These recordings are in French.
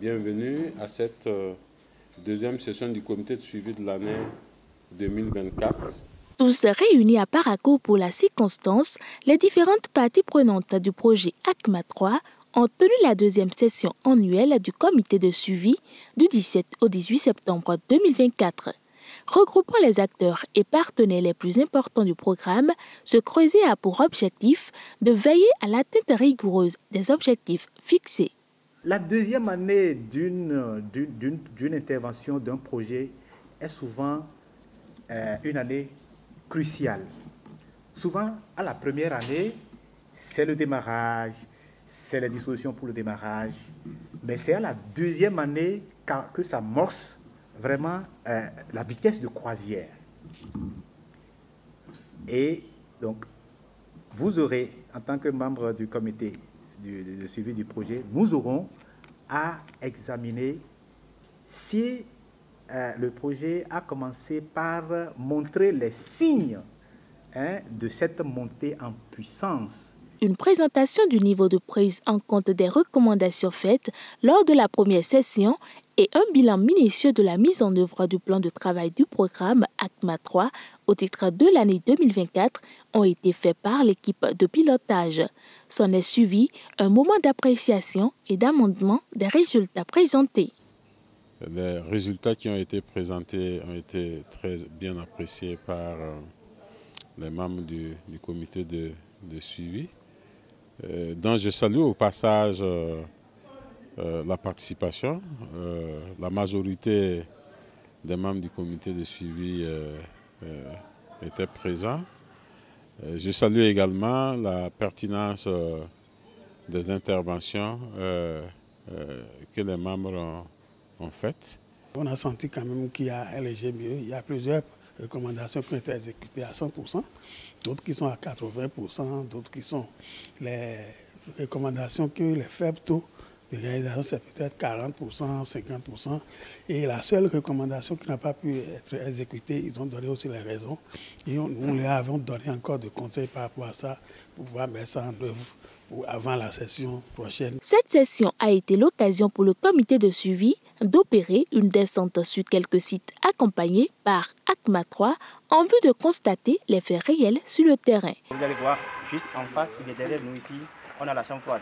bienvenue à cette deuxième session du comité de suivi de l'année 2024. Tous réunis à Parakou pour la circonstance, les différentes parties prenantes du projet ACMA 3 ont tenu la deuxième session annuelle du comité de suivi du 17 au 18 septembre 2024. Regroupant les acteurs et partenaires les plus importants du programme, ce creuset a pour objectif de veiller à l'atteinte rigoureuse des objectifs fixés. La deuxième année d'une intervention d'un projet est souvent une année cruciale. Souvent, à la première année, c'est le démarrage, c'est les dispositions pour le démarrage, mais c'est à la deuxième année que s'amorce vraiment la vitesse de croisière. Et donc, vous aurez, en tant que membre du comité de suivi du projet, nous aurons à examiner si le projet a commencé par montrer les signes de cette montée en puissance. Une présentation du niveau de prise en compte des recommandations faites lors de la première session et un bilan minutieux de la mise en œuvre du plan de travail du programme ACMA 3 au titre de l'année 2024 ont été faits par l'équipe de pilotage. S'en est suivi un moment d'appréciation et d'amendement des résultats présentés. Les résultats qui ont été présentés ont été très bien appréciés par les membres du comité de suivi, dont je salue au passage la participation. La majorité des membres du comité de suivi étaient présents. Je salue également la pertinence des interventions que les membres ont faites. On a senti quand même qu'il y a un léger mieux. Il y a plusieurs recommandations qui ont été exécutées à 100%, d'autres qui sont à 80%, d'autres qui sont les recommandations qui ont les faibles taux de réalisation, c'est peut-être 40%, 50%. Et la seule recommandation qui n'a pas pu être exécutée, ils ont donné aussi les raisons. Et nous leur avons donné encore de conseils par rapport à ça pour pouvoir mettre ça en œuvre avant la session prochaine. Cette session a été l'occasion pour le comité de suivi d'opérer une descente sur quelques sites accompagnés par ACMA 3 en vue de constater les faits réels sur le terrain. Vous allez voir, juste en face et derrière nous ici, on a la chambre froide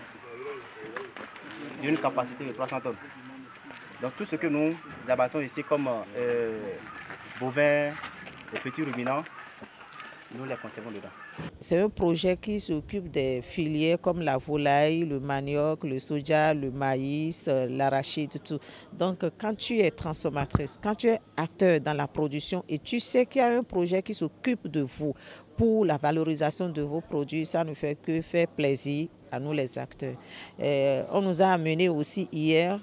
d'une capacité de 300 tonnes. Donc tout ce que nous abattons ici comme bovins, les petits ruminants, nous les conservons dedans. C'est un projet qui s'occupe des filières comme la volaille, le manioc, le soja, le maïs, l'arachide, tout. Donc quand tu es transformatrice, quand tu es acteur dans la production et tu sais qu'il y a un projet qui s'occupe de vous pour la valorisation de vos produits, ça ne fait que faire plaisir à nous les acteurs. On nous a amené aussi hier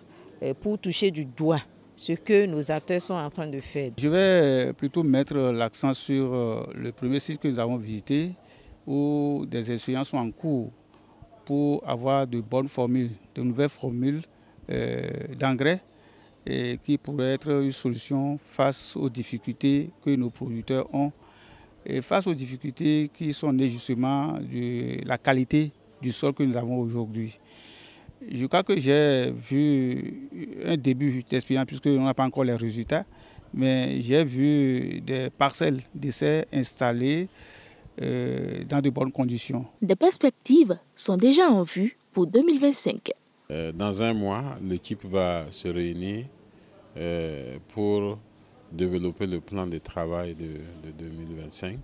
pour toucher du doigt ce que nos acteurs sont en train de faire. Je vais plutôt mettre l'accent sur le premier site que nous avons visité, où des expériences sont en cours pour avoir de bonnes formules, de nouvelles formules d'engrais qui pourraient être une solution face aux difficultés que nos producteurs ont et face aux difficultés qui sont nées justement de la qualité du sol que nous avons aujourd'hui. Je crois que j'ai vu un début d'expérience, puisqu'on n'a pas encore les résultats, mais j'ai vu des parcelles d'essais installées dans de bonnes conditions. Des perspectives sont déjà en vue pour 2025. Dans un mois, l'équipe va se réunir pour développer le plan de travail de 2025.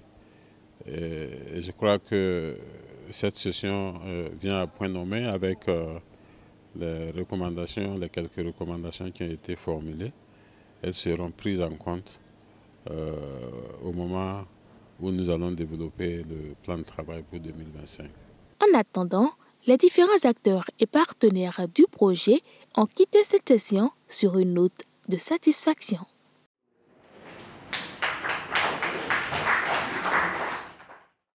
Et je crois que cette session vient à point nommé avec les quelques recommandations qui ont été formulées. Elles seront prises en compte au moment où nous allons développer le plan de travail pour 2025. En attendant, les différents acteurs et partenaires du projet ont quitté cette session sur une note de satisfaction.